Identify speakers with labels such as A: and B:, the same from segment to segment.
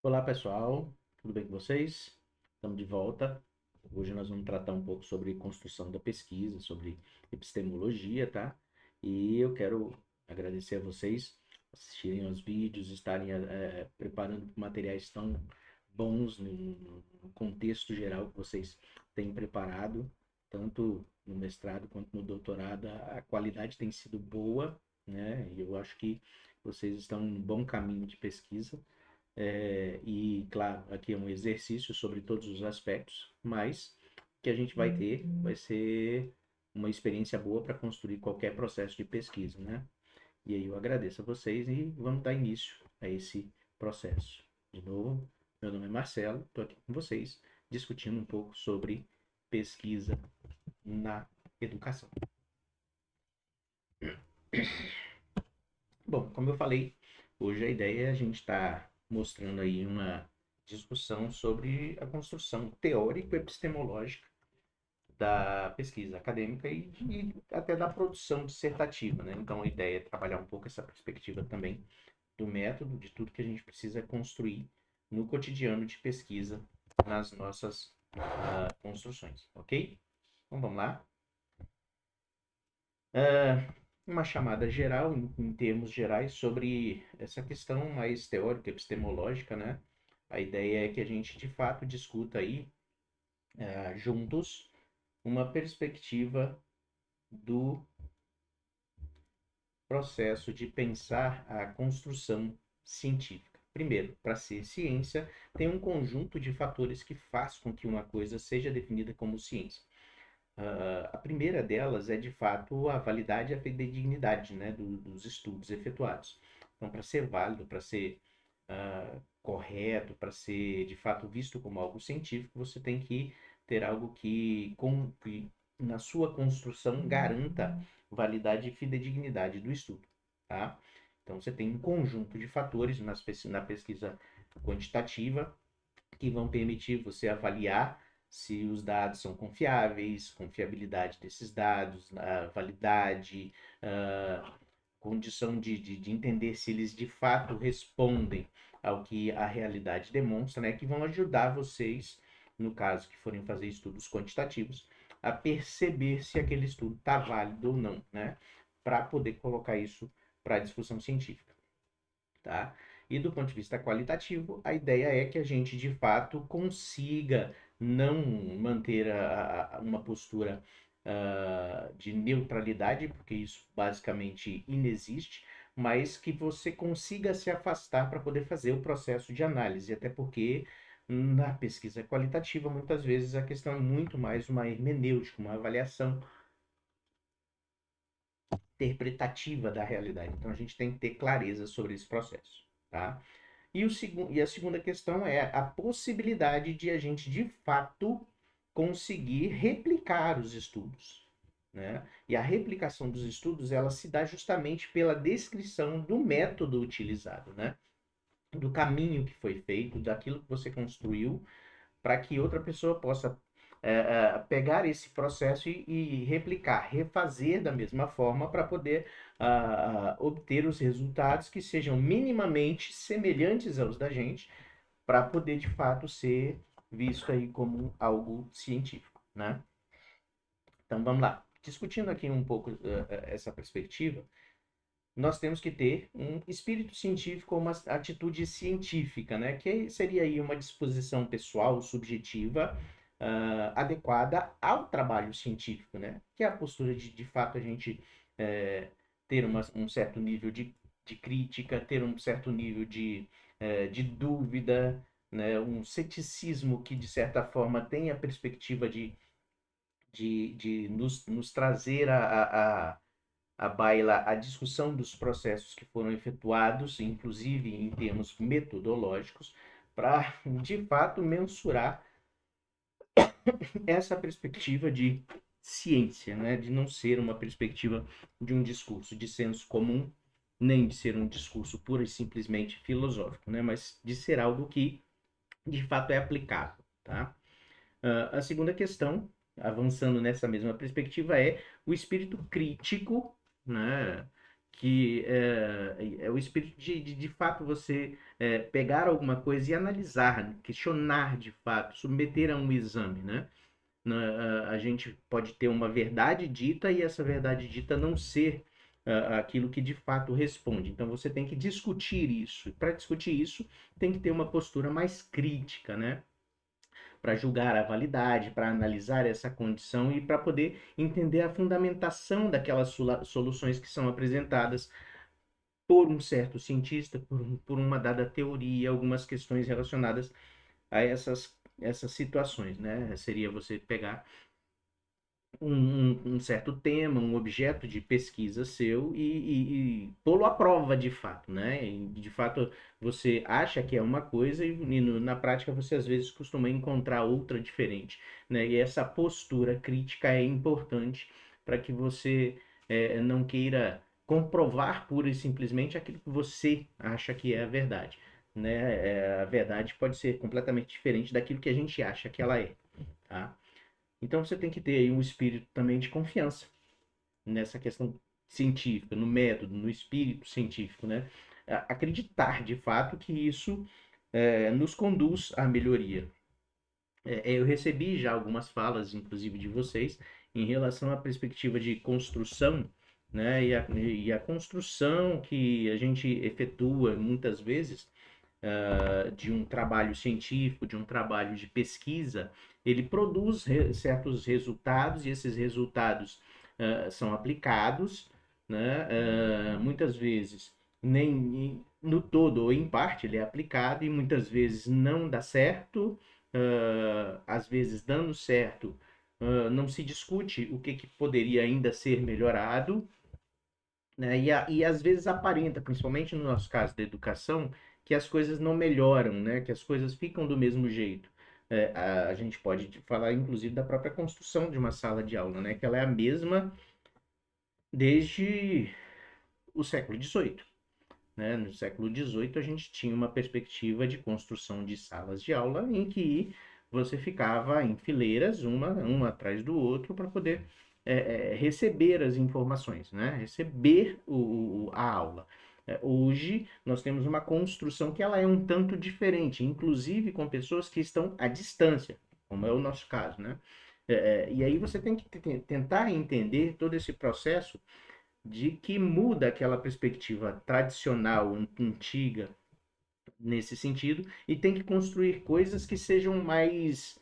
A: Olá pessoal, tudo bem com vocês? Estamos de volta. Hoje nós vamos tratar um pouco sobre construção da pesquisa, sobre epistemologia, tá? E eu quero agradecer a vocês por assistirem aos vídeos, estarem preparando materiais tão bons no contexto geral que vocês têm preparado, tanto no mestrado quanto no doutorado. A qualidade tem sido boa, né? E eu acho que vocês estão em um bom caminho de pesquisa. E, claro, aqui é um exercício sobre todos os aspectos, mas que a gente vai ter vai ser uma experiência boa para construir qualquer processo de pesquisa, né? E aí eu agradeço a vocês e vamos dar início a esse processo. De novo, meu nome é Marcelo, estou aqui com vocês discutindo um pouco sobre pesquisa na educação. Bom, como eu falei, hoje a ideia é a gente estar mostrando aí uma discussão sobre a construção teórico-epistemológica da pesquisa acadêmica e até da produção dissertativa, né? Então a ideia é trabalhar um pouco essa perspectiva também do método, de tudo que a gente precisa construir no cotidiano de pesquisa nas nossas construções, ok? Então vamos lá. Uma chamada geral, em termos gerais, sobre essa questão mais teórica, epistemológica, né? A ideia é que a gente, de fato, discuta aí, juntos, uma perspectiva do processo de pensar a construção científica. Primeiro, para ser ciência, tem um conjunto de fatores que faz com que uma coisa seja definida como ciência. A primeira delas é, de fato, a validade e a fidedignidade, né, dos estudos efetuados. Então, para ser válido, para ser correto, para ser, de fato, visto como algo científico, você tem que ter algo que na sua construção, garanta validade e fidedignidade do estudo. Tá? Então, você tem um conjunto de fatores na pesquisa quantitativa que vão permitir você avaliar se os dados são confiáveis, confiabilidade desses dados, a validade, a condição de entender se eles de fato respondem ao que a realidade demonstra, né, que vão ajudar vocês, no caso que forem fazer estudos quantitativos, a perceber se aquele estudo está válido ou não, né, para poder colocar isso para a discussão científica, tá? E do ponto de vista qualitativo, a ideia é que a gente de fato consiga não manter uma postura de neutralidade, porque isso basicamente inexiste, mas que você consiga se afastar para poder fazer o processo de análise, até porque na pesquisa qualitativa, muitas vezes a questão é muito mais uma hermenêutica, uma avaliação interpretativa da realidade. Então a gente tem que ter clareza sobre esse processo, tá? E a segunda questão é a possibilidade de a gente, de fato, conseguir replicar os estudos, né? E a replicação dos estudos, ela se dá justamente pela descrição do método utilizado, né? Do caminho que foi feito, daquilo que você construiu, para que outra pessoa possa pegar esse processo e replicar, refazer da mesma forma para poder obter os resultados que sejam minimamente semelhantes aos da gente, para poder de fato ser visto aí como algo científico, né? Então vamos lá. Discutindo aqui um pouco essa perspectiva, nós temos que ter um espírito científico, uma atitude científica, né? Que seria aí uma disposição pessoal, subjetiva, adequada ao trabalho científico, né? Que é a postura de fato, a gente ter um certo nível de crítica, ter um certo nível de dúvida, né? Um ceticismo que, de certa forma, tem a perspectiva de nos trazer a baila a discussão dos processos que foram efetuados, inclusive em termos metodológicos, para, de fato, mensurar essa perspectiva de ciência, né? De não ser uma perspectiva de um discurso de senso comum, nem de ser um discurso pura e simplesmente filosófico, né? Mas de ser algo que, de fato, é aplicável, tá? A segunda questão, avançando nessa mesma perspectiva, é o espírito crítico, né? que é o espírito de fato você pegar alguma coisa e analisar, questionar de fato, submeter a um exame, né? A gente pode ter uma verdade dita e essa verdade dita não ser aquilo que de fato responde. Então você tem que discutir isso. Para discutir isso, tem que ter uma postura mais crítica, né? Para julgar a validade, para analisar essa condição e para poder entender a fundamentação daquelas soluções que são apresentadas por um certo cientista, por uma dada teoria, algumas questões relacionadas a essas situações, né? Seria você pegar um certo tema, um objeto de pesquisa seu e pô-lo à prova de fato, né? E, de fato, você acha que é uma coisa e na prática você às vezes costuma encontrar outra diferente, né? E essa postura crítica é importante para que você não queira comprovar pura e simplesmente aquilo que você acha que é a verdade, né? A verdade pode ser completamente diferente daquilo que a gente acha que ela é, tá? Então você tem que ter aí um espírito também de confiança nessa questão científica, no método, no espírito científico, né? Acreditar de fato que isso nos conduz à melhoria. Eu recebi já algumas falas, inclusive de vocês, em relação à perspectiva de construção, né? E a construção que a gente efetua muitas vezes de um trabalho científico, de um trabalho de pesquisa, ele produz certos resultados e esses resultados são aplicados, né? Muitas vezes nem no todo ou em parte ele é aplicado e muitas vezes não dá certo, às vezes dando certo, não se discute o que poderia ainda ser melhorado, né? E às vezes aparenta, principalmente no nosso caso da educação, que as coisas não melhoram, né? Que as coisas ficam do mesmo jeito. A gente pode falar, inclusive, da própria construção de uma sala de aula, né? Que ela é a mesma desde o século XVIII, né? No século XVIII, a gente tinha uma perspectiva de construção de salas de aula em que você ficava em fileiras, uma atrás do outro, para poder receber as informações, né? Receber a aula. Hoje, nós temos uma construção que ela é um tanto diferente, inclusive com pessoas que estão à distância, como é o nosso caso, né? E aí você tem que tentar entender todo esse processo de que muda aquela perspectiva tradicional, antiga, nesse sentido, e tem que construir coisas que sejam mais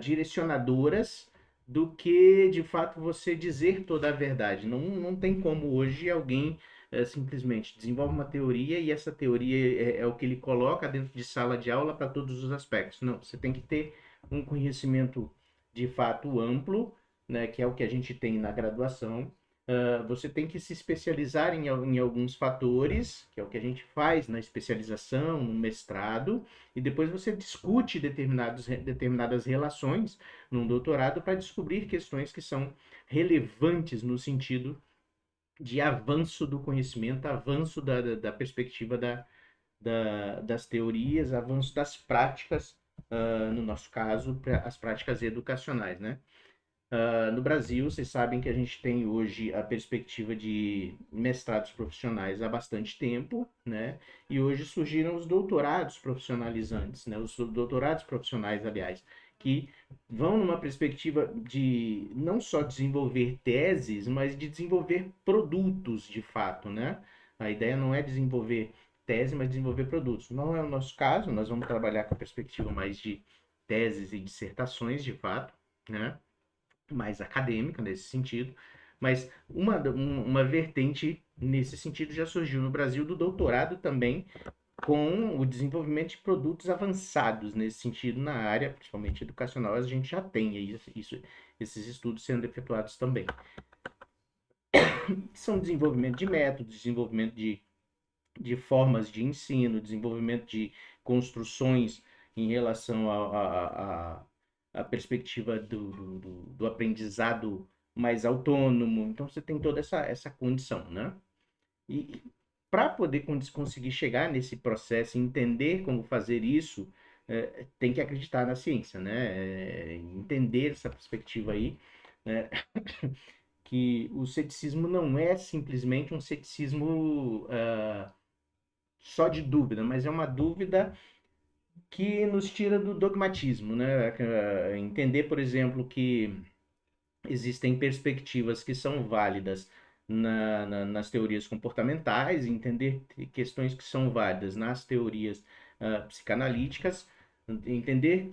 A: direcionadoras do que, de fato, você dizer toda a verdade. Não tem como hoje alguém simplesmente desenvolve uma teoria e essa teoria é o que ele coloca dentro de sala de aula para todos os aspectos. Não, você tem que ter um conhecimento de fato amplo, né, que é o que a gente tem na graduação, você tem que se especializar em alguns fatores, que é o que a gente faz na especialização, no mestrado, e depois você discute determinadas relações num doutorado para descobrir questões que são relevantes no sentido de avanço do conhecimento, avanço da perspectiva das teorias, avanço das práticas, no nosso caso, as práticas educacionais, né? No Brasil, vocês sabem que a gente tem hoje a perspectiva de mestrados profissionais há bastante tempo, né? E hoje surgiram os doutorados profissionalizantes, né? Os doutorados profissionais, aliás, que vão numa perspectiva de não só desenvolver teses, mas de desenvolver produtos de fato, né? A ideia não é desenvolver tese, mas desenvolver produtos. Não é o nosso caso, nós vamos trabalhar com a perspectiva mais de teses e dissertações, de fato, né? Mais acadêmica nesse sentido, mas uma vertente nesse sentido já surgiu no Brasil do doutorado também, com o desenvolvimento de produtos avançados nesse sentido na área, principalmente educacional, a gente já tem esses estudos sendo efetuados também. São desenvolvimento de métodos, desenvolvimento de formas de ensino, desenvolvimento de construções em relação à perspectiva do aprendizado mais autônomo. Então, você tem toda essa condição, né? E para poder conseguir chegar nesse processo, entender como fazer isso, tem que acreditar na ciência, né? Entender essa perspectiva aí, né? que o ceticismo não é simplesmente um ceticismo só de dúvida, mas é uma dúvida que nos tira do dogmatismo, né? Entender, por exemplo, que existem perspectivas que são válidas nas teorias comportamentais, entender questões que são válidas nas teorias psicanalíticas, entender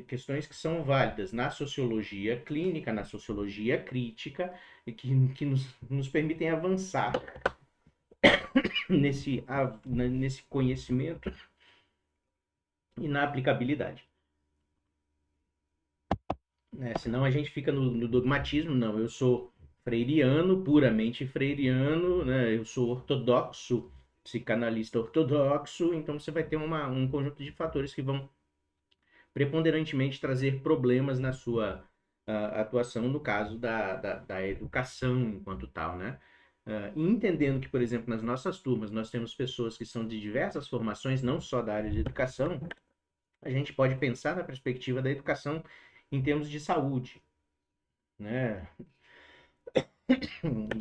A: questões que são válidas na sociologia clínica, na sociologia crítica, e que nos permitem avançar nesse conhecimento e na aplicabilidade. Né? Senão a gente fica no dogmatismo, não, eu sou freiriano, puramente freiriano, né? Eu sou ortodoxo, psicanalista ortodoxo, então você vai ter um conjunto de fatores que vão preponderantemente trazer problemas na sua atuação no caso da educação enquanto tal, né? E entendendo que, por exemplo, nas nossas turmas nós temos pessoas que são de diversas formações, não só da área de educação, a gente pode pensar na perspectiva da educação em termos de saúde, né?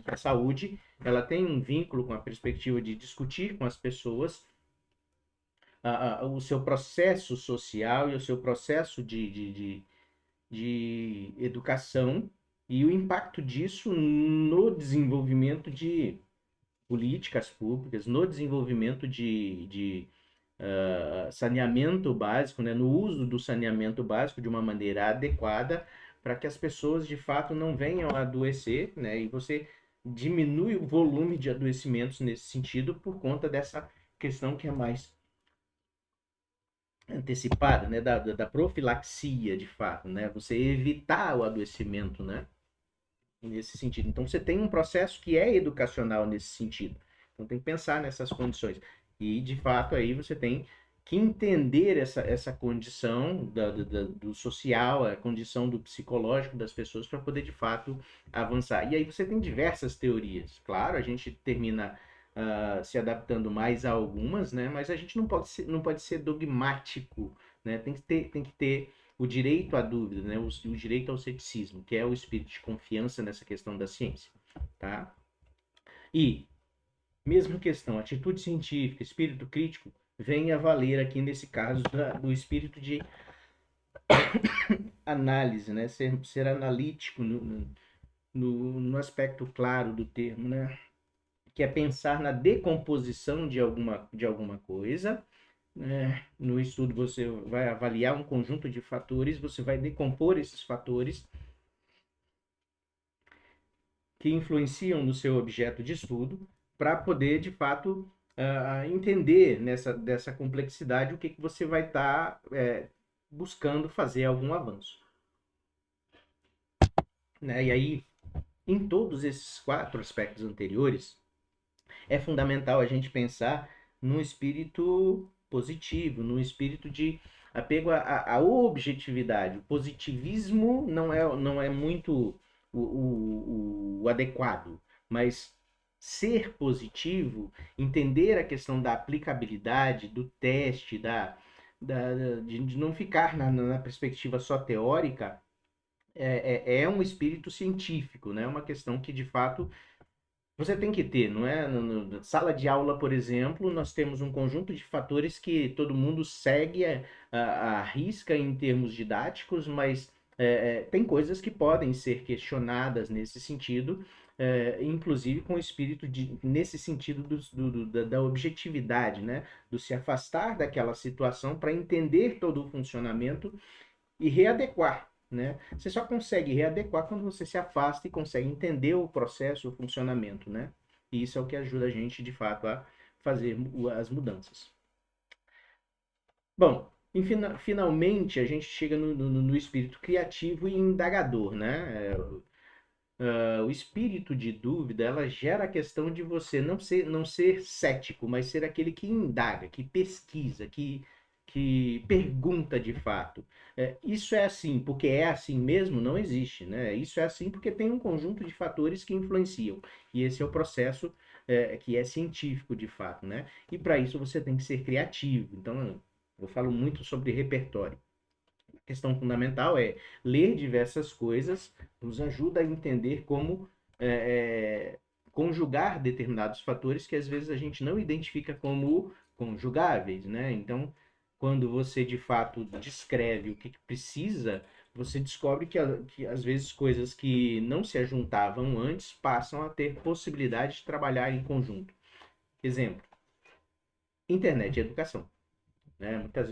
A: A saúde, ela tem um vínculo com a perspectiva de discutir com as pessoas o seu processo social e o seu processo de educação e o impacto disso no desenvolvimento de políticas públicas, no desenvolvimento de saneamento básico, né, no uso do saneamento básico de uma maneira adequada para que as pessoas de fato não venham a adoecer, né, e você diminui o volume de adoecimentos nesse sentido por conta dessa questão que é mais antecipada, né, da profilaxia de fato, né, você evitar o adoecimento, né, nesse sentido. Então você tem um processo que é educacional nesse sentido. Então tem que pensar nessas condições. E de fato aí você tem que entender essa condição do social, a condição do psicológico das pessoas para poder de fato avançar. E aí você tem diversas teorias. Claro, a gente termina se adaptando mais a algumas, né? Mas a gente não pode ser dogmático, né? Tem que ter o direito à dúvida, né? O direito ao ceticismo, que é o espírito de confiança nessa questão da ciência, tá? E, mesma questão, atitude científica, espírito crítico, vem a valer aqui nesse caso do espírito de análise, né? Ser analítico no aspecto claro do termo, né? Que é pensar na decomposição de alguma coisa, né? No estudo você vai avaliar um conjunto de fatores, você vai decompor esses fatores que influenciam no seu objeto de estudo para poder, de fato, entender dessa complexidade o que você vai estar buscando fazer algum avanço. Né? E aí, em todos esses 4 aspectos anteriores, é fundamental a gente pensar num espírito positivo, num espírito de apego à objetividade. O positivismo não é muito o adequado, mas ser positivo, entender a questão da aplicabilidade, do teste, de não ficar na perspectiva só teórica, é um espírito científico, né? Uma questão que de fato você tem que ter, não é? Na sala de aula, por exemplo, nós temos um conjunto de fatores que todo mundo segue a risca em termos didáticos, mas tem coisas que podem ser questionadas nesse sentido, inclusive com o espírito nesse sentido da objetividade, né? Do se afastar daquela situação para entender todo o funcionamento e readequar, né? Você só consegue readequar quando você se afasta e consegue entender o processo, o funcionamento, né? E isso é o que ajuda a gente, de fato, a fazer as mudanças. Bom, finalmente a gente chega no espírito criativo e indagador, né? O espírito de dúvida, ela gera a questão de você não ser cético, mas ser aquele que indaga, que pesquisa, que pergunta de fato. Isso é assim porque é assim mesmo? Não existe, né? Isso é assim porque tem um conjunto de fatores que influenciam. E esse é o processo que é científico de fato, né? E para isso você tem que ser criativo. Então, eu falo muito sobre repertório. A questão fundamental é ler diversas coisas, nos ajuda a entender como conjugar determinados fatores que às vezes a gente não identifica como conjugáveis, né? Então, quando você de fato descreve o que precisa, você descobre que às vezes coisas que não se ajuntavam antes passam a ter possibilidade de trabalhar em conjunto. Exemplo, internet e educação. Né? Muitas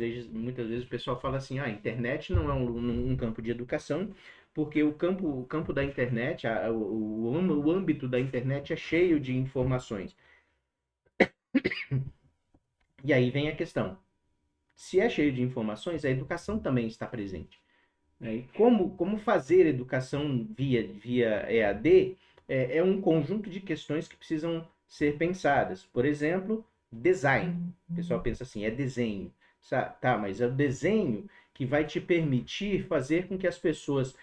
A: vezes o pessoal fala assim, a internet não é um campo de educação, porque o campo da internet, o âmbito da internet é cheio de informações. E aí vem a questão, se é cheio de informações, a educação também está presente. Né? E como fazer educação via EAD é um conjunto de questões que precisam ser pensadas. Por exemplo, design. O pessoal pensa assim, é desenho. Tá, mas é o desenho que vai te permitir fazer com que as pessoas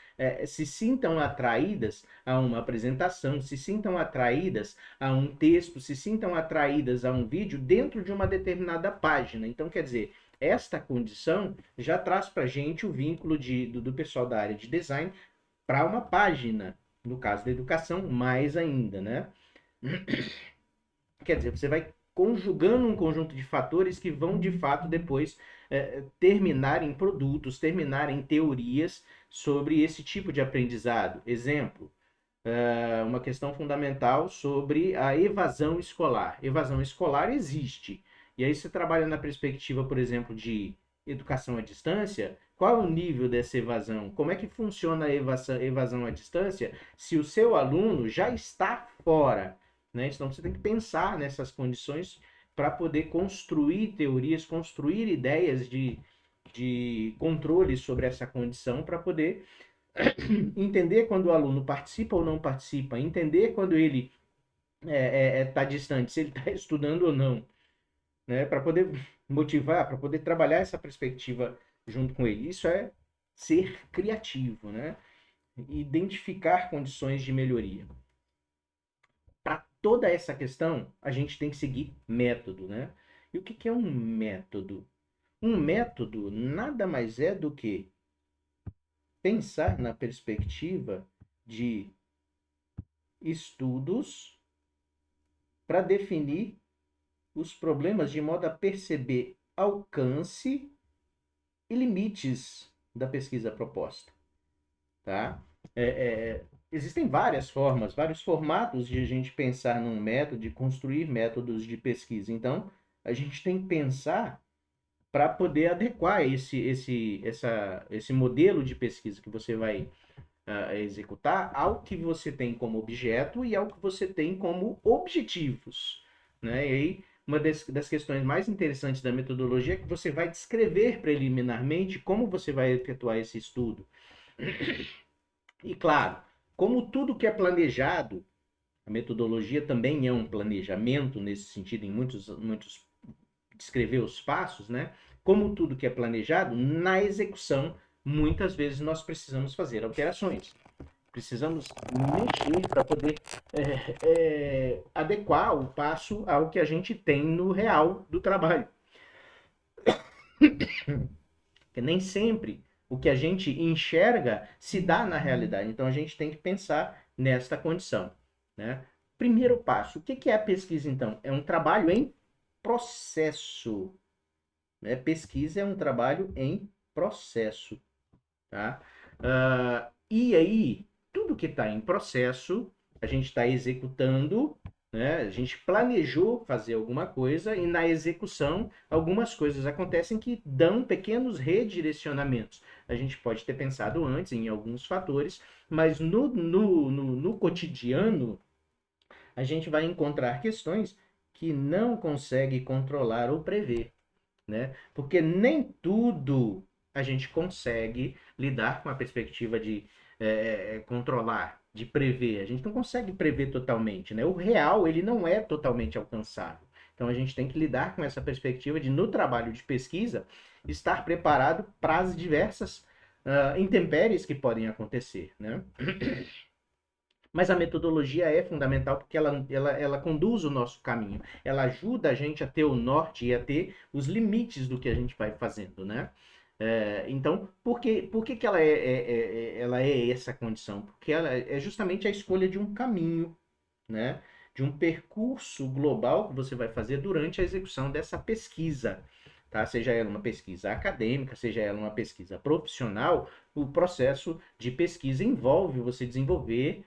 A: se sintam atraídas a uma apresentação, se sintam atraídas a um texto, se sintam atraídas a um vídeo dentro de uma determinada página. Então, quer dizer, esta condição já traz para a gente o vínculo do pessoal da área de design para uma página, no caso da educação, mais ainda, né? Quer dizer, você vai conjugando um conjunto de fatores que vão, de fato, depois terminar em produtos, terminar em teorias sobre esse tipo de aprendizado. Exemplo, uma questão fundamental sobre a evasão escolar. Evasão escolar existe. E aí você trabalha na perspectiva, por exemplo, de educação à distância, qual é o nível dessa evasão? Como é que funciona a evasão à distância se o seu aluno já está fora? Né? Então você tem que pensar nessas condições para poder construir teorias, construir ideias de controle sobre essa condição para poder entender quando o aluno participa ou não participa, entender quando ele está distante, se ele está estudando ou não, né? Para poder motivar, para poder trabalhar essa perspectiva junto com ele. Isso é ser criativo, né? Identificar condições de melhoria. Para toda essa questão, a gente tem que seguir método, né? E o que é um método? Um método nada mais é do que pensar na perspectiva de estudos para definir os problemas de modo a perceber alcance e limites da pesquisa proposta. Tá? Existem várias formas, vários formatos de a gente pensar num método, de construir métodos de pesquisa. Então, a gente tem que pensar para poder adequar esse modelo de pesquisa que você vai executar ao que você tem como objeto e ao que você tem como objetivos. Né? E aí, uma das questões mais interessantes da metodologia é que você vai descrever preliminarmente como você vai efetuar esse estudo. E claro, como tudo que é planejado, a metodologia também é um planejamento nesse sentido, em muitos descrever os passos, né? Como tudo que é planejado, na execução, muitas vezes nós precisamos fazer alterações. Precisamos mexer para poder adequar o passo ao que a gente tem no real do trabalho. Porque nem sempre o que a gente enxerga se dá na realidade. Então a gente tem que pensar nesta condição. Né? Primeiro passo, o que é a pesquisa então? É um trabalho em processo. Né? Pesquisa é um trabalho em processo. Tá? E aí, tudo que está em processo, a gente está executando, né? A gente planejou fazer alguma coisa e na execução algumas coisas acontecem que dão pequenos redirecionamentos. A gente pode ter pensado antes em alguns fatores, mas no cotidiano a gente vai encontrar questões que não consegue controlar ou prever. Né? Porque nem tudo a gente consegue lidar com a perspectiva de controlar, de prever. A gente não consegue prever totalmente, né? O real, ele não é totalmente alcançável. Então, a gente tem que lidar com essa perspectiva de, no trabalho de pesquisa, estar preparado para as diversas intempéries que podem acontecer, né? Mas a metodologia é fundamental porque ela conduz o nosso caminho. Ela ajuda a gente a ter o norte e a ter os limites do que a gente vai fazendo, né? Então, por que ela ela é essa condição? Porque ela é justamente a escolha de um caminho, né? De um percurso global que você vai fazer durante a execução dessa pesquisa, tá? Seja ela uma pesquisa acadêmica, seja ela uma pesquisa profissional, o processo de pesquisa envolve você desenvolver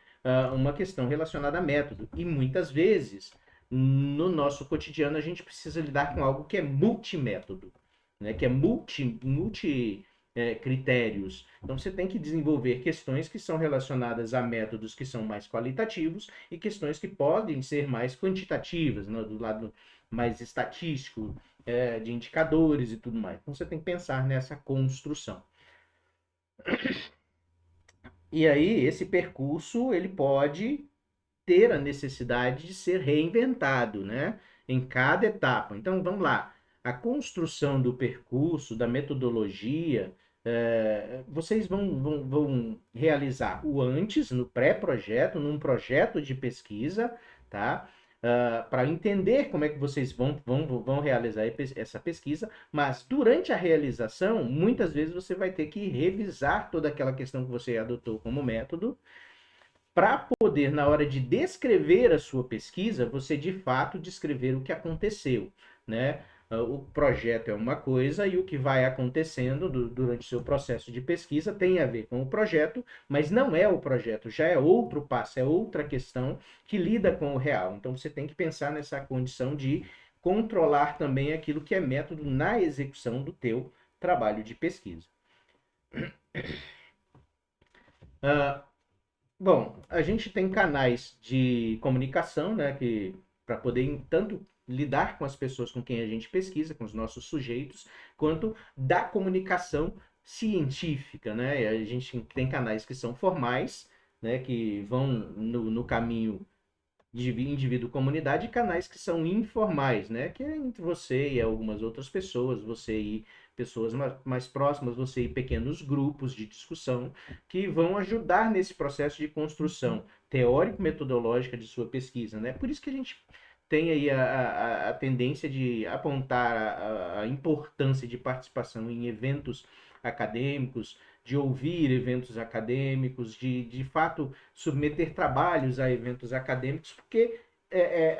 A: uma questão relacionada a método. E muitas vezes, no nosso cotidiano, a gente precisa lidar com algo que é multimétodo, né? Que é multi critérios. Então você tem que desenvolver questões que são relacionadas a métodos que são mais qualitativos e questões que podem ser mais quantitativas, né? Do lado mais estatístico, de indicadores e tudo mais. Então você tem que pensar nessa construção. E aí esse percurso ele pode ter a necessidade de ser reinventado, né? Em cada etapa. Então, vamos lá. A construção do percurso, da metodologia, vocês vão realizar o antes, no pré-projeto, num projeto de pesquisa, tá? Para entender como é que vocês vão realizar essa pesquisa, mas durante a realização, muitas vezes você vai ter que revisar toda aquela questão que você adotou como método, para poder, na hora de descrever a sua pesquisa, você de fato descrever o que aconteceu, né? O projeto é uma coisa e o que vai acontecendo durante o seu processo de pesquisa tem a ver com o projeto, mas não é o projeto, já é outro passo, é outra questão que lida com o real. Então você tem que pensar nessa condição de controlar também aquilo que é método na execução do teu trabalho de pesquisa. Uh, Bom, a gente tem canais de comunicação, né, que para poder tanto lidar com as pessoas com quem a gente pesquisa, com os nossos sujeitos, quanto da comunicação científica, né? A gente tem canais que são formais, né, que vão no caminho de indivíduo-comunidade, e canais que são informais, né? Que é entre você e algumas outras pessoas, você e pessoas mais próximas, você e pequenos grupos de discussão que vão ajudar nesse processo de construção teórico-metodológica de sua pesquisa, né? Por isso que a gente tem aí a tendência de apontar a importância de participação em eventos acadêmicos, de ouvir eventos acadêmicos, de fato submeter trabalhos a eventos acadêmicos, porque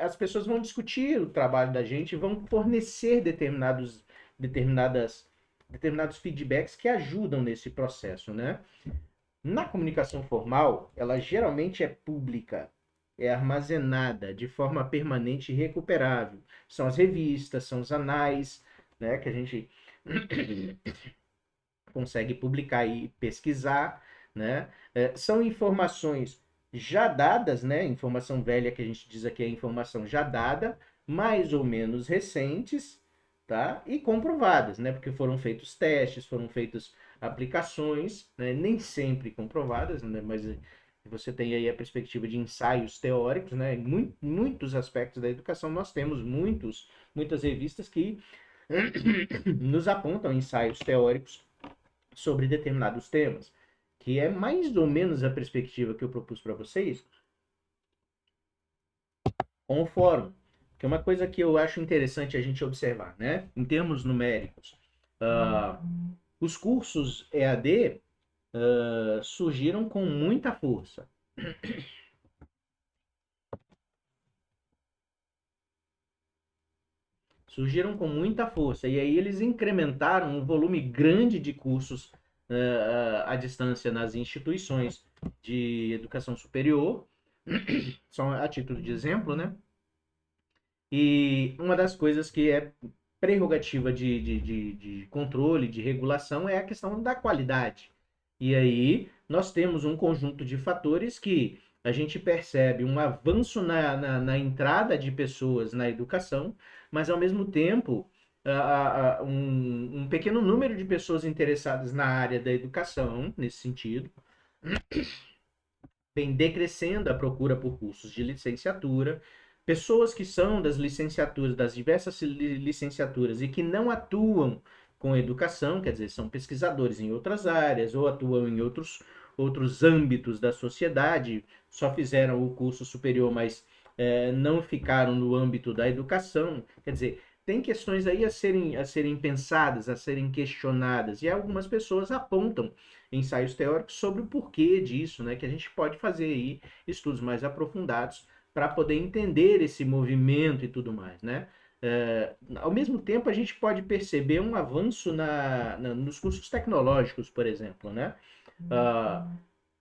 A: as pessoas vão discutir o trabalho da gente e vão fornecer determinados feedbacks que ajudam nesse processo, né? Na comunicação formal, ela geralmente é pública, é armazenada de forma permanente e recuperável. São as revistas, são os anais, né, que a gente consegue publicar e pesquisar, né? São informações já dadas, né? Informação velha que a gente diz aqui é informação já dada, mais ou menos recentes, tá? E comprovadas, né? Porque foram feitos testes, foram feitas aplicações, né? Nem sempre comprovadas, né? Mas você tem aí a perspectiva de ensaios teóricos, né? Em muitos aspectos da educação nós temos muitas revistas que nos apontam ensaios teóricos sobre determinados temas, que é mais ou menos a perspectiva que eu propus para vocês com o fórum, que é uma coisa que eu acho interessante a gente observar, né? Em termos numéricos, uh, os cursos EAD surgiram com muita força. Surgiram com muita força. E aí eles incrementaram um volume grande de cursos à distância nas instituições de educação superior, só a título de exemplo, né? E uma das coisas que é prerrogativa de controle, de regulação, é a questão da qualidade. E aí nós temos um conjunto de fatores que a gente percebe um avanço na entrada de pessoas na educação, mas ao mesmo tempo um pequeno número de pessoas interessadas na área da educação, nesse sentido, vem decrescendo a procura por cursos de licenciatura. Pessoas que são das licenciaturas, das diversas licenciaturas e que não atuam com educação, quer dizer, são pesquisadores em outras áreas ou atuam em outros âmbitos da sociedade, só fizeram o curso superior, mas não ficaram no âmbito da educação. Quer dizer, tem questões aí a serem pensadas, a serem questionadas, e algumas pessoas apontam ensaios teóricos sobre o porquê disso, né? Que a gente pode fazer aí estudos mais aprofundados para poder entender esse movimento e tudo mais, né? Ao mesmo tempo, a gente pode perceber um avanço nos cursos tecnológicos, por exemplo, né? Uh,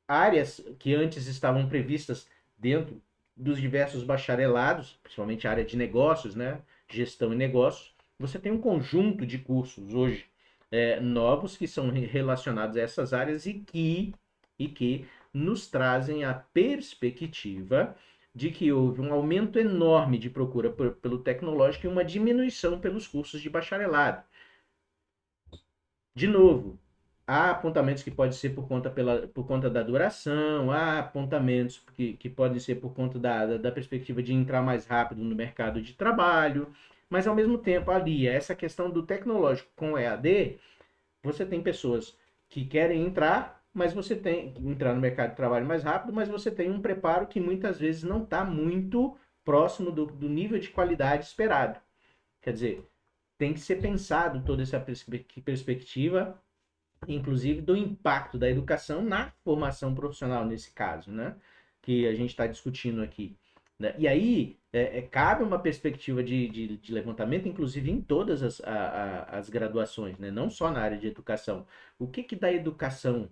A: Áreas que antes estavam previstas dentro dos diversos bacharelados, principalmente a área de negócios, né? Gestão e negócios, você tem um conjunto de cursos hoje novos que são relacionados a essas áreas e que nos trazem a perspectiva de que houve um aumento enorme de procura pelo tecnológico e uma diminuição pelos cursos de bacharelado. De novo, há apontamentos que podem ser por conta da duração, há apontamentos que podem ser por conta da perspectiva de entrar mais rápido no mercado de trabalho, mas ao mesmo tempo, ali, essa questão do tecnológico com o EAD, você tem pessoas que querem entrar, mas você tem que entrar no mercado de trabalho mais rápido, mas você tem um preparo que muitas vezes não está muito próximo do nível de qualidade esperado. Quer dizer, tem que ser pensado toda essa perspectiva, inclusive do impacto da educação na formação profissional, nesse caso, né? Que a gente está discutindo aqui. Né? E aí, cabe uma perspectiva de levantamento, inclusive em todas as graduações, né? Não só na área de educação. O que da educação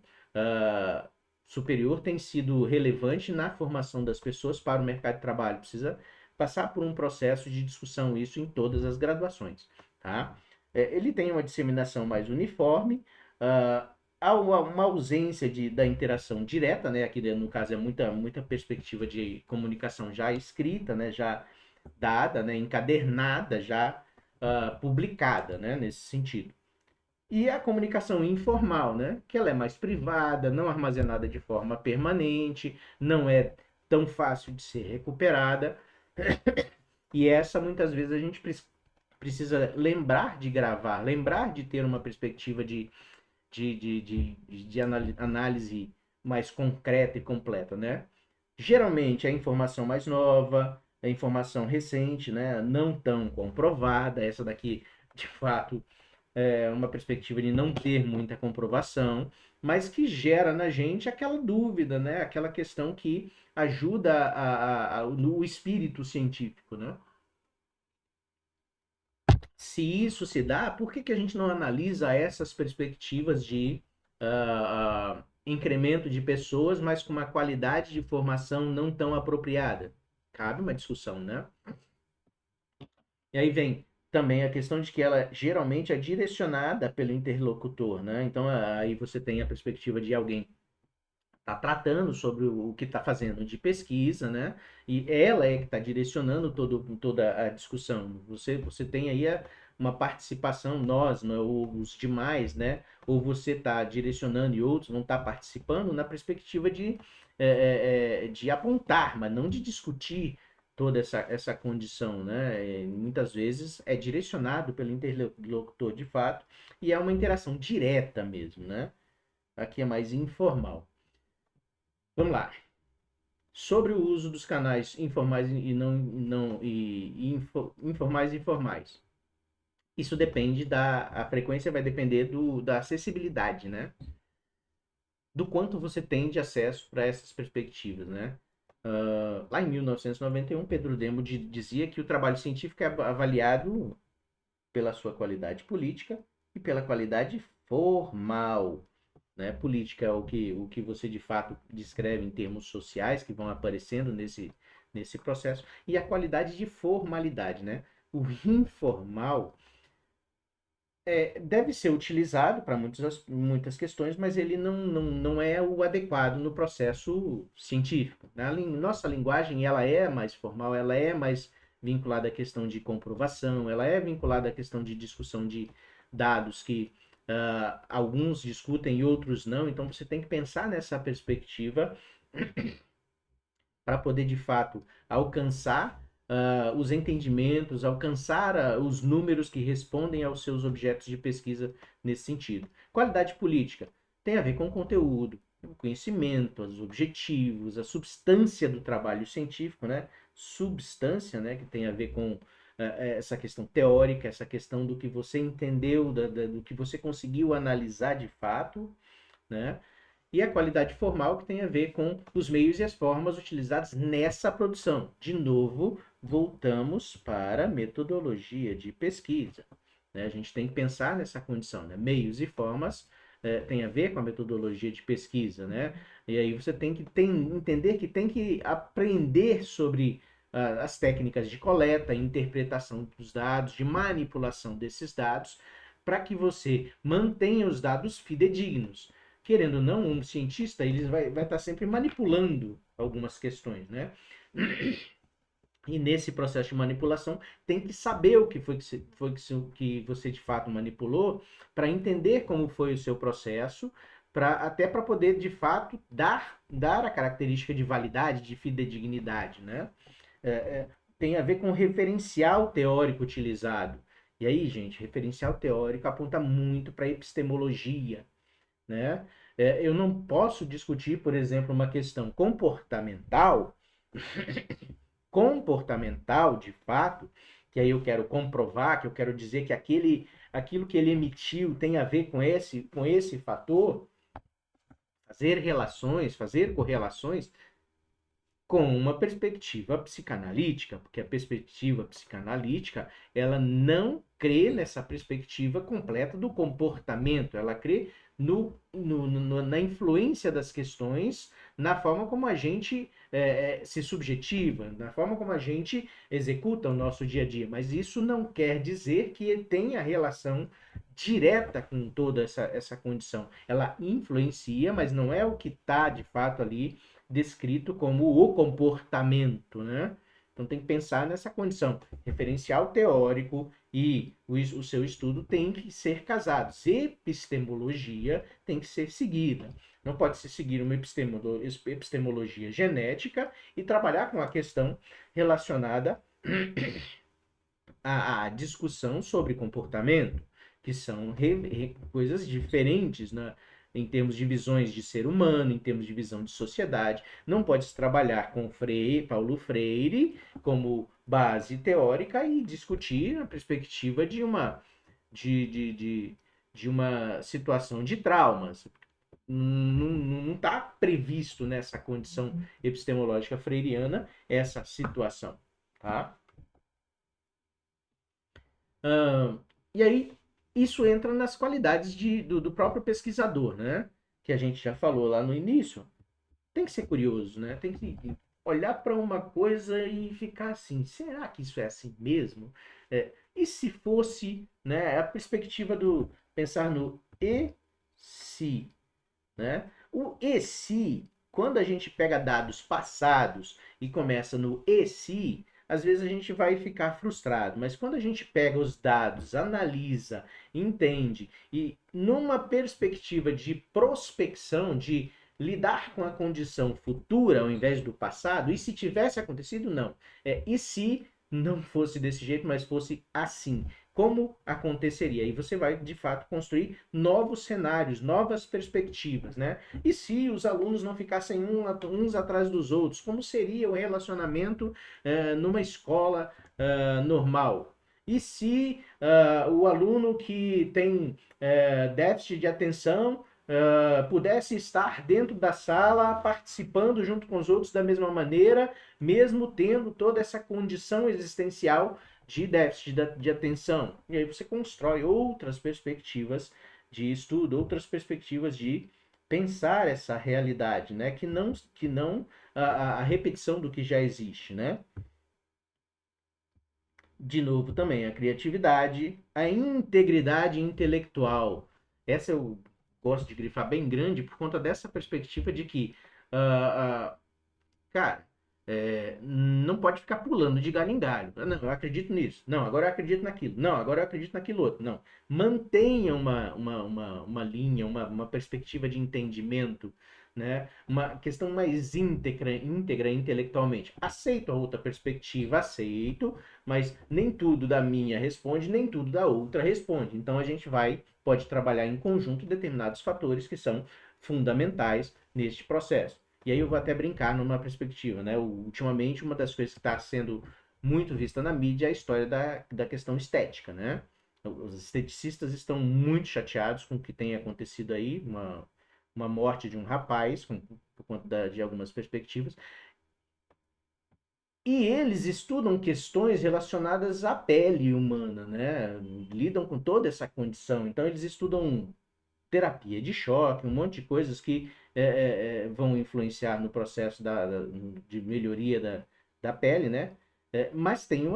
A: superior tem sido relevante na formação das pessoas para o mercado de trabalho? Precisa passar por um processo de discussão, isso em todas as graduações. Tá? Ele tem uma disseminação mais uniforme, há uma ausência da interação direta, né? Aqui no caso é muita perspectiva de comunicação já escrita, né? Já dada, né? Encadernada, já publicada, né? Nesse sentido. E a comunicação informal, né? Que ela é mais privada, não armazenada de forma permanente, não é tão fácil de ser recuperada. E essa, muitas vezes, a gente precisa lembrar de gravar, lembrar de ter uma perspectiva de análise mais concreta e completa, né? Geralmente a informação mais nova, a informação recente, né? Não tão comprovada, essa daqui, de fato, é uma perspectiva de não ter muita comprovação, mas que gera na gente aquela dúvida, né? Aquela questão que ajuda no espírito científico, né? Se isso se dá, por que a gente não analisa essas perspectivas de incremento de pessoas, mas com uma qualidade de formação não tão apropriada? Cabe uma discussão, né? E aí vem também a questão de que ela geralmente é direcionada pelo interlocutor, né? Então aí você tem a perspectiva de alguém está tratando sobre o que está fazendo de pesquisa, né? E ela é que está direcionando toda a discussão. Você tem aí uma participação, nós, né? Ou os demais, né? Ou você está direcionando e outros vão estar participando na perspectiva de apontar, mas não de discutir toda essa condição, né? Muitas vezes é direcionado pelo interlocutor de fato e é uma interação direta mesmo, né? Aqui é mais informal. Vamos lá. Sobre o uso dos canais informais e informais e informais. Isso depende a frequência vai depender da acessibilidade, né? Do quanto você tem de acesso para essas perspectivas, né? Lá em 1991, Pedro Demo dizia que o trabalho científico é avaliado pela sua qualidade política e pela qualidade formal. Né? Política é o que você de fato descreve em termos sociais que vão aparecendo nesse processo, e a qualidade de formalidade. Né? O informal deve ser utilizado para muitas questões, mas ele não é o adequado no processo científico. Né? Nossa linguagem ela é mais formal, ela é mais vinculada à questão de comprovação, ela é vinculada à questão de discussão de dados que alguns discutem e outros não, então você tem que pensar nessa perspectiva para poder de fato alcançar os entendimentos, alcançar os números que respondem aos seus objetos de pesquisa nesse sentido. Qualidade política tem a ver com o conteúdo, o conhecimento, os objetivos, a substância do trabalho científico, né? Substância, né? Que tem a ver com essa questão teórica, essa questão do que você entendeu, do que você conseguiu analisar de fato, né? E a qualidade formal, que tem a ver com os meios e as formas utilizados nessa produção. De novo, voltamos para a metodologia de pesquisa, né? A gente tem que pensar nessa condição, né? Meios e formas tem a ver com a metodologia de pesquisa, né? E aí você tem que entender que tem que aprender sobre as técnicas de coleta, interpretação dos dados, de manipulação desses dados, para que você mantenha os dados fidedignos. Querendo ou não, um cientista ele vai estar sempre manipulando algumas questões, né? E nesse processo de manipulação tem que saber o que que você de fato manipulou para entender como foi o seu processo, até para poder de fato dar a característica de validade, de fidedignidade, né? É, tem a ver com o referencial teórico utilizado. E aí, gente, referencial teórico aponta muito para a epistemologia, né? Eu não posso discutir, por exemplo, uma questão comportamental, de fato, que aí eu quero comprovar, que eu quero dizer que aquilo que ele emitiu tem a ver com esse fator, fazer relações, fazer correlações com uma perspectiva psicanalítica, porque a perspectiva psicanalítica, ela não crê nessa perspectiva completa do comportamento, ela crê na influência das questões, na forma como a gente se subjetiva, na forma como a gente executa o nosso dia a dia. Mas isso não quer dizer que tenha relação direta com toda essa condição. Ela influencia, mas não é o que está de fato ali descrito como o comportamento, né? Então tem que pensar nessa condição. Referencial teórico e o seu estudo tem que ser casados. Epistemologia tem que ser seguida. Não pode se seguir uma epistemologia genética e trabalhar com a questão relacionada à discussão sobre comportamento, que são coisas diferentes, né? Em termos de visões de ser humano, em termos de visão de sociedade. Não pode se trabalhar com Paulo Freire como base teórica e discutir a perspectiva de uma situação de traumas. Não está previsto nessa condição epistemológica freiriana essa situação, tá? E aí, isso entra nas qualidades do próprio pesquisador, né? Que a gente já falou lá no início. Tem que ser curioso, né? Tem que olhar para uma coisa e ficar assim: será que isso é assim mesmo? E se fosse, né? A perspectiva do pensar no e se, né? O e se, quando a gente pega dados passados e começa no e se, às vezes a gente vai ficar frustrado, mas quando a gente pega os dados, analisa, entende e numa perspectiva de prospecção, de lidar com a condição futura ao invés do passado, e se tivesse acontecido, não. E se não fosse desse jeito, mas fosse assim? Como aconteceria? E você vai, de fato, construir novos cenários, novas perspectivas, né? E se os alunos não ficassem uns atrás dos outros, como seria o relacionamento numa escola normal? E se o aluno que tem déficit de atenção pudesse estar dentro da sala, participando junto com os outros da mesma maneira, mesmo tendo toda essa condição existencial de déficit de atenção? E aí você constrói outras perspectivas de estudo, outras perspectivas de pensar essa realidade, né? Que não a repetição do que já existe, né? De novo também a criatividade, a integridade intelectual. Essa eu gosto de grifar bem grande por conta dessa perspectiva de que, cara, não pode ficar pulando de galho em galho. Não, eu acredito nisso. Não, agora eu acredito naquilo. Não, agora eu acredito naquilo outro. Não. Mantenha uma linha, uma perspectiva de entendimento, né? Uma questão mais íntegra intelectualmente. Aceito a outra perspectiva, aceito, mas nem tudo da minha responde, nem tudo da outra responde. Então a gente pode trabalhar em conjunto determinados fatores que são fundamentais neste processo. E aí eu vou até brincar numa perspectiva, né? Ultimamente, uma das coisas que está sendo muito vista na mídia é a história da questão estética, né? Os esteticistas estão muito chateados com o que tem acontecido aí, uma morte de um rapaz, por conta de algumas perspectivas, e eles estudam questões relacionadas à pele humana, né? Lidam com toda essa condição. Então, eles estudam terapia de choque, um monte de coisas que vão influenciar no processo de melhoria da pele, né? Mas tem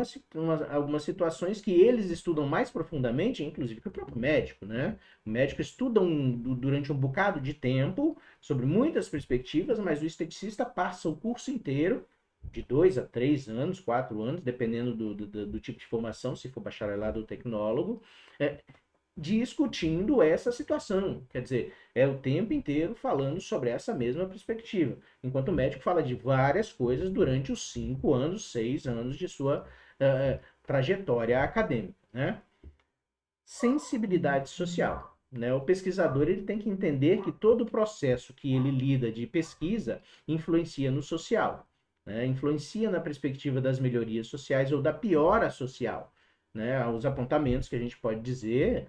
A: algumas situações que eles estudam mais profundamente, inclusive que o próprio médico, né? O médico estuda durante um bocado de tempo, sobre muitas perspectivas, mas o esteticista passa o curso inteiro, de 2 a 3 anos, 4 anos, dependendo do tipo de formação, se for bacharelado ou tecnólogo, é, discutindo essa situação. Quer dizer, é o tempo inteiro falando sobre essa mesma perspectiva. Enquanto o médico fala de várias coisas durante os 5 anos, 6 anos de sua trajetória acadêmica, né? Sensibilidade social. Né? O pesquisador ele tem que entender que todo o processo que ele lida de pesquisa influencia no social, né? Influencia na perspectiva das melhorias sociais ou da piora social. Né? Os apontamentos que a gente pode dizer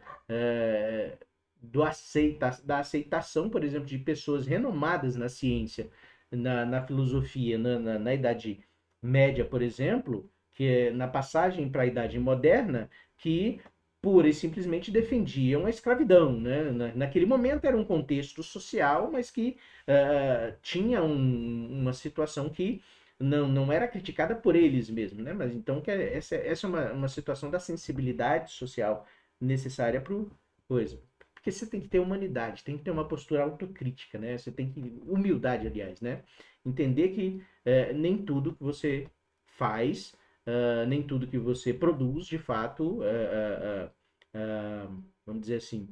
A: da aceitação, por exemplo, de pessoas renomadas na ciência, na filosofia, na Idade Média, por exemplo, que é na passagem para a Idade Moderna, que pura e simplesmente defendiam a escravidão. Né? Naquele momento era um contexto social, mas que tinha uma situação que não era criticada por eles mesmos. Né? Mas então essa é uma situação da sensibilidade social necessária para coisa. Porque você tem que ter humanidade, tem que ter uma postura autocrítica, né? Você tem que. Humildade, aliás, né? Entender que nem tudo que você faz, nem tudo que você produz, de fato, vamos dizer assim,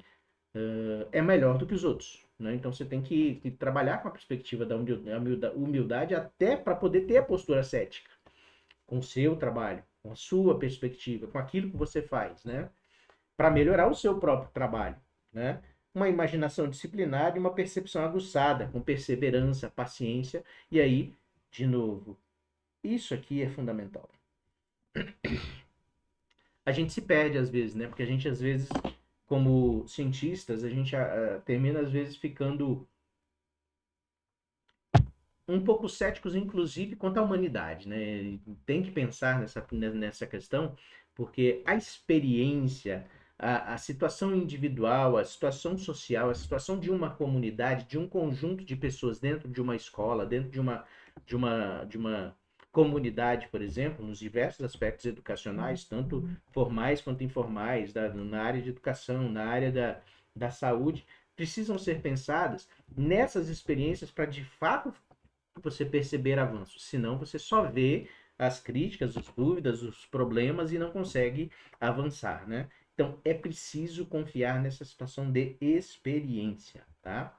A: é melhor do que os outros. Né? Então você tem que trabalhar com a perspectiva da humildade até para poder ter a postura cética com o seu trabalho, com a sua perspectiva, com aquilo que você faz, né? Para melhorar o seu próprio trabalho, né? Uma imaginação disciplinada e uma percepção aguçada, com perseverança, paciência, e aí, de novo, isso aqui é fundamental. A gente se perde às vezes, né? Porque a gente às vezes, como cientistas, a gente termina às vezes ficando um pouco céticos, inclusive, quanto à humanidade, né? Tem que pensar nessa questão, porque a experiência, a situação individual, a situação social, a situação de uma comunidade, de um conjunto de pessoas dentro de uma escola, dentro de uma comunidade, por exemplo, nos diversos aspectos educacionais, tanto formais quanto informais, na área de educação, na área da saúde, precisam ser pensadas nessas experiências para, de fato, você perceber avanços. Senão você só vê as críticas, as dúvidas, os problemas e não consegue avançar, né? Então é preciso confiar nessa situação de experiência, tá?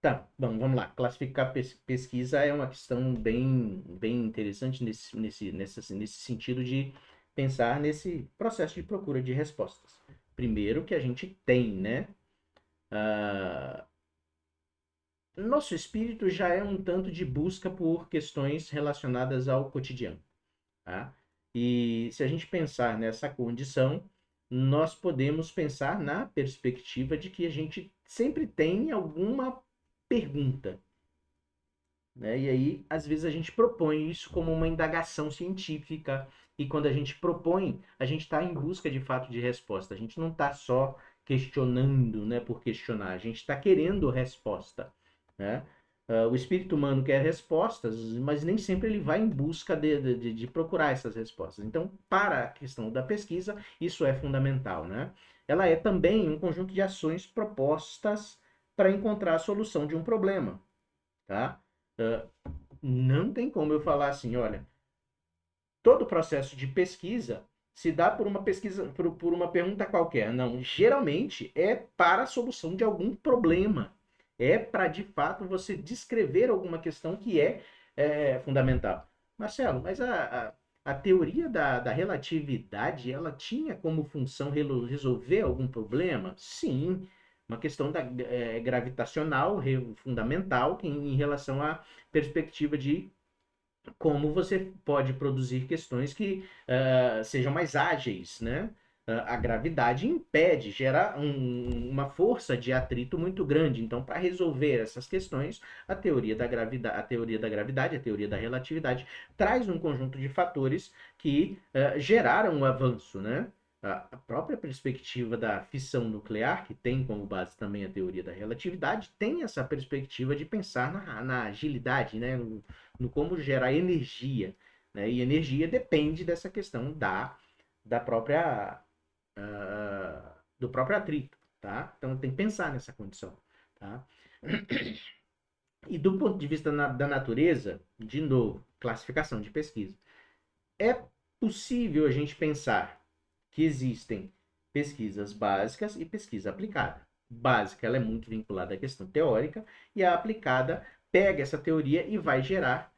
A: Tá, bom, vamos lá. Classificar pesquisa é uma questão bem interessante nesse sentido de pensar nesse processo de procura de respostas. Primeiro que a gente tem, né? Uh, Nosso espírito já é um tanto de busca por questões relacionadas ao cotidiano, tá? E se a gente pensar nessa condição, nós podemos pensar na perspectiva de que a gente sempre tem alguma pergunta, né? E aí, às vezes, a gente propõe isso como uma indagação científica, e quando a gente propõe, a gente está em busca de fato de resposta. A gente não está só questionando, né, por questionar, a gente está querendo resposta, né? O espírito humano quer respostas, mas nem sempre ele vai em busca de procurar essas respostas. Então, para a questão da pesquisa, isso é fundamental, né? Ela é também um conjunto de ações propostas para encontrar a solução de um problema, tá? Uh, não tem como eu falar assim, olha, todo o processo de pesquisa se dá por uma pesquisa, por uma pergunta qualquer. Não, geralmente é para a solução de algum problema. É para, de fato, você descrever alguma questão que é fundamental. Marcelo, mas a teoria da relatividade, ela tinha como função resolver algum problema? Sim, uma questão gravitacional fundamental em relação à perspectiva de como você pode produzir questões que sejam mais ágeis, né? A gravidade impede, gera uma força de atrito muito grande. Então, para resolver essas questões, a teoria da gravidade, a teoria da relatividade, traz um conjunto de fatores que geraram um avanço, né? A própria perspectiva da fissão nuclear, que tem como base também a teoria da relatividade, tem essa perspectiva de pensar na agilidade, né? No como gerar energia, né? E energia depende dessa questão da própria do próprio atrito, tá? Então tem que pensar nessa condição, tá? E do ponto de vista da natureza, de novo, classificação de pesquisa. É possível a gente pensar que existem pesquisas básicas e pesquisa aplicada. Básica, ela é muito vinculada à questão teórica, e a aplicada pega essa teoria e vai gerar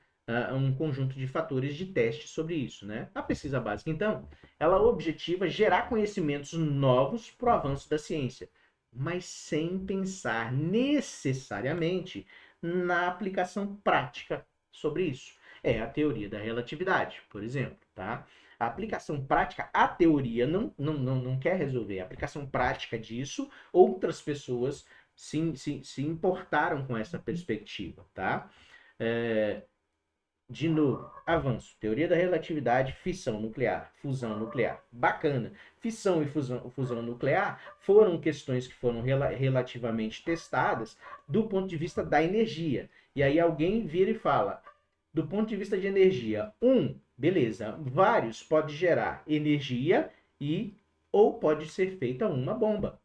A: um conjunto de fatores de teste sobre isso, né? A pesquisa básica, então, ela objetiva gerar conhecimentos novos para o avanço da ciência, mas sem pensar necessariamente na aplicação prática sobre isso. É a teoria da relatividade, por exemplo, tá? A aplicação prática, a teoria não quer resolver. A aplicação prática disso, outras pessoas se importaram com essa perspectiva, tá? É, de novo, avanço. Teoria da relatividade, fissão nuclear, fusão nuclear. Bacana. Fissão e fusão nuclear foram questões que foram relativamente testadas do ponto de vista da energia. E aí alguém vira e fala, do ponto de vista de energia, beleza, vários pode gerar energia e ou pode ser feita uma bomba.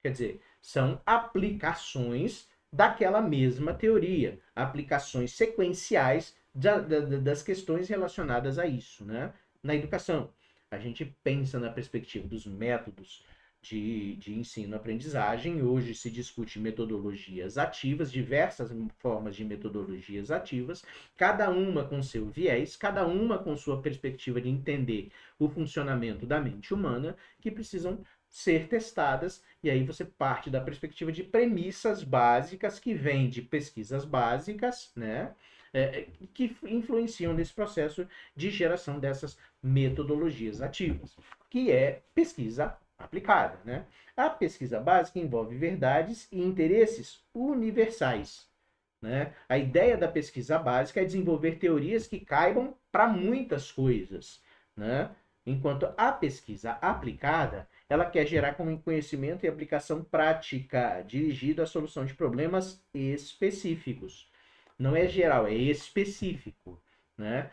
A: Quer dizer, são aplicações daquela mesma teoria, aplicações sequenciais das questões relacionadas a isso, né? Na educação, a gente pensa na perspectiva dos métodos de ensino-aprendizagem. Hoje se discute metodologias ativas, diversas formas de metodologias ativas, cada uma com seu viés, cada uma com sua perspectiva de entender o funcionamento da mente humana, que precisam ser testadas, e aí você parte da perspectiva de premissas básicas que vêm de pesquisas básicas, né? Que influenciam nesse processo de geração dessas metodologias ativas, que é pesquisa aplicada, né? A pesquisa básica envolve verdades e interesses universais, né? A ideia da pesquisa básica é desenvolver teorias que caibam para muitas coisas, né? Enquanto a pesquisa aplicada, ela quer gerar conhecimento e aplicação prática, dirigido à solução de problemas específicos. Não é geral, é específico, né?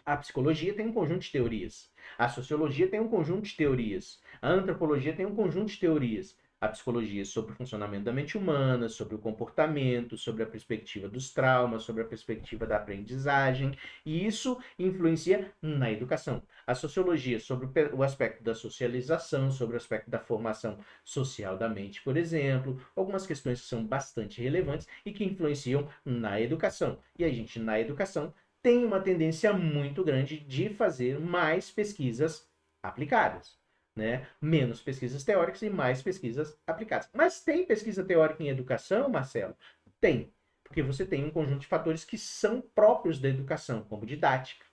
A: A psicologia tem um conjunto de teorias. A sociologia tem um conjunto de teorias. A antropologia tem um conjunto de teorias. A psicologia sobre o funcionamento da mente humana, sobre o comportamento, sobre a perspectiva dos traumas, sobre a perspectiva da aprendizagem. E isso influencia na educação. A sociologia sobre o aspecto da socialização, sobre o aspecto da formação social da mente, por exemplo. Algumas questões que são bastante relevantes e que influenciam na educação. E a gente, na educação, tem uma tendência muito grande de fazer mais pesquisas aplicadas, né? Menos pesquisas teóricas e mais pesquisas aplicadas. Mas tem pesquisa teórica em educação, Marcelo? Tem, porque você tem um conjunto de fatores que são próprios da educação, como didática,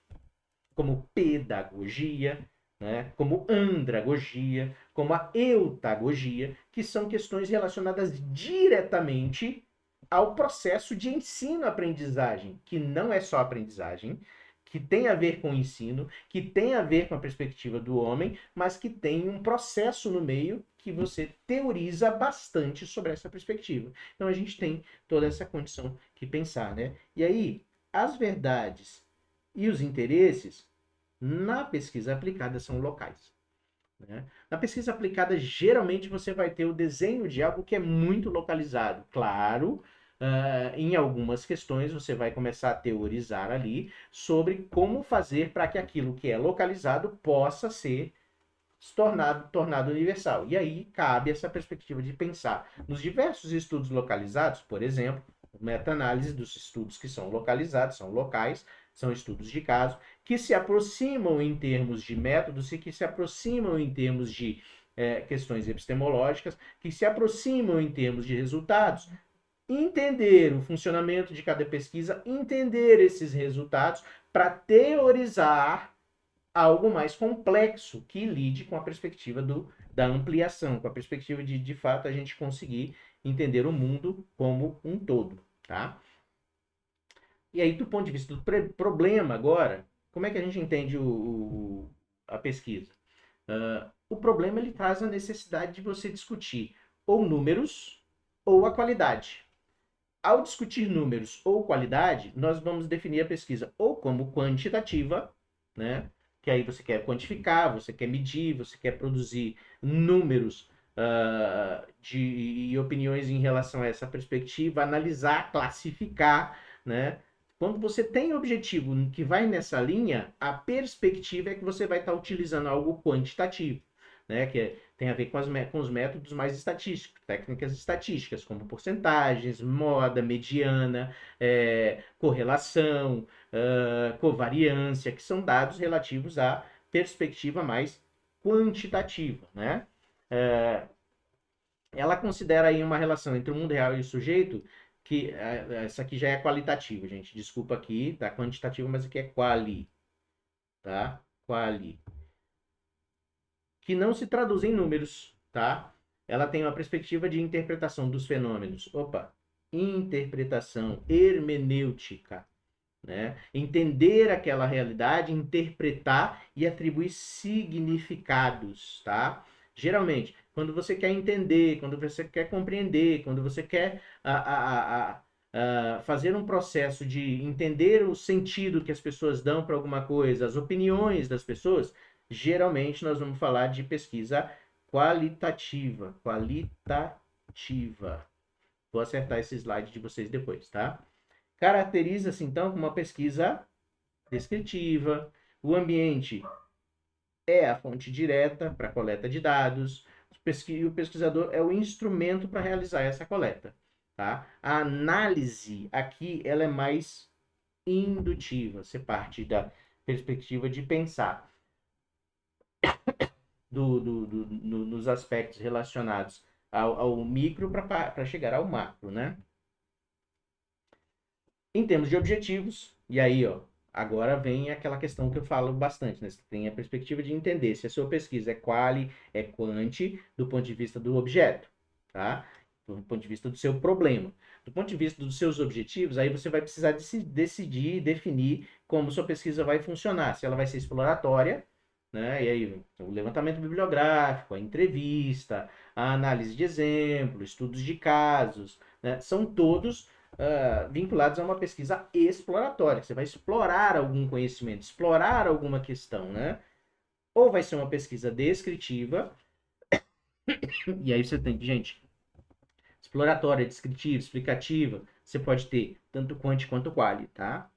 A: como pedagogia, né? Como andragogia, como a eutagogia, que são questões relacionadas diretamente ao processo de ensino-aprendizagem, que não é só aprendizagem, que tem a ver com o ensino, que tem a ver com a perspectiva do homem, mas que tem um processo no meio que você teoriza bastante sobre essa perspectiva. Então a gente tem toda essa condição que pensar, né? E aí, as verdades e os interesses na pesquisa aplicada são locais, né? Na pesquisa aplicada, geralmente você vai ter o desenho de algo que é muito localizado. Claro, em algumas questões você vai começar a teorizar ali sobre como fazer para que aquilo que é localizado possa ser tornado universal. E aí cabe essa perspectiva de pensar nos diversos estudos localizados, por exemplo, meta-análise dos estudos que são localizados, são locais, são estudos de caso, que se aproximam em termos de métodos e que se aproximam em termos de questões epistemológicas, que se aproximam em termos de resultados, entender o funcionamento de cada pesquisa, entender esses resultados para teorizar algo mais complexo que lide com a perspectiva da ampliação, com a perspectiva de fato, a gente conseguir entender o mundo como um todo, tá? E aí, do ponto de vista do problema agora, como é que a gente entende a pesquisa? O problema, ele traz a necessidade de você discutir ou números ou a qualidade. Ao discutir números ou qualidade, nós vamos definir a pesquisa ou como quantitativa, né? Que aí você quer quantificar, você quer medir, você quer produzir números e opiniões em relação a essa perspectiva, analisar, classificar, né? Quando você tem objetivo que vai nessa linha, a perspectiva é que você vai estar utilizando algo quantitativo, né? Tem a ver com os métodos mais estatísticos, técnicas estatísticas, como porcentagens, moda, mediana, correlação, covariância, que são dados relativos à perspectiva mais quantitativa, né? Ela considera aí uma relação entre o mundo real e o sujeito, que essa aqui já é qualitativa, gente. Desculpa aqui, tá quantitativa, mas aqui é quali, tá? Quali. Que não se traduz em números, tá? Ela tem uma perspectiva de interpretação dos fenômenos. Opa, interpretação, hermenêutica, né? Entender aquela realidade, interpretar e atribuir significados, tá? Geralmente, quando você quer entender, quando você quer compreender, quando você quer fazer um processo de entender o sentido que as pessoas dão para alguma coisa, as opiniões das pessoas, geralmente nós vamos falar de pesquisa qualitativa. Qualitativa. Vou acertar esse slide de vocês depois, tá? Caracteriza-se, então, como uma pesquisa descritiva. O ambiente é a fonte direta para a coleta de dados. E o pesquisador é o instrumento para realizar essa coleta. Tá? A análise aqui ela é mais indutiva. Você parte da perspectiva de pensar nos aspectos relacionados ao micro para chegar ao macro, né? Em termos de objetivos, e aí, ó, agora vem aquela questão que eu falo bastante, né? Você tem a perspectiva de entender se a sua pesquisa é quali, é quanti, do ponto de vista do objeto, tá? Do ponto de vista do seu problema. Do ponto de vista dos seus objetivos, aí você vai precisar decidir, definir como sua pesquisa vai funcionar. Se ela vai ser exploratória, né? E aí, o levantamento bibliográfico, a entrevista, a análise de exemplo, estudos de casos, né? São todos vinculados a uma pesquisa exploratória. Você vai explorar algum conhecimento, explorar alguma questão, né? Ou vai ser uma pesquisa descritiva, e aí você tem, gente, exploratória, descritiva, explicativa, você pode ter tanto quanti quanto quali, tá?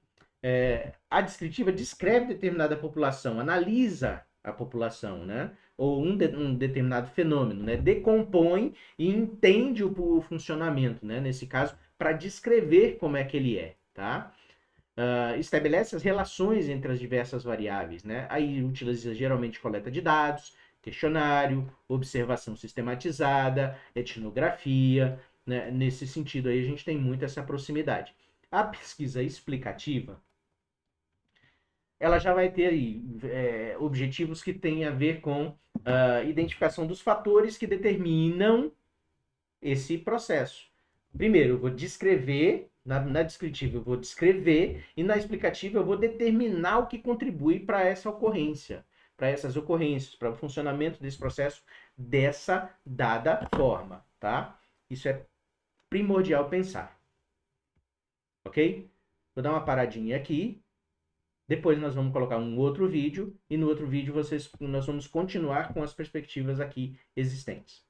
A: A descritiva descreve determinada população, analisa a população, né? Ou um determinado fenômeno, né? Decompõe e entende o funcionamento, né? Nesse caso, para descrever como é que ele é, tá? Estabelece as relações entre as diversas variáveis, né? Aí utiliza geralmente coleta de dados, questionário, observação sistematizada, etnografia, né? Nesse sentido aí a gente tem muito essa proximidade. A pesquisa explicativa, ela já vai ter aí objetivos que têm a ver com a identificação dos fatores que determinam esse processo. Primeiro, eu vou descrever, na descritiva eu vou descrever, e na explicativa eu vou determinar o que contribui para essa ocorrência, para essas ocorrências, para o funcionamento desse processo dessa dada forma, tá? Isso é primordial pensar, ok? Vou dar uma paradinha aqui. Depois nós vamos colocar um outro vídeo, e no outro vídeo nós vamos continuar com as perspectivas aqui existentes.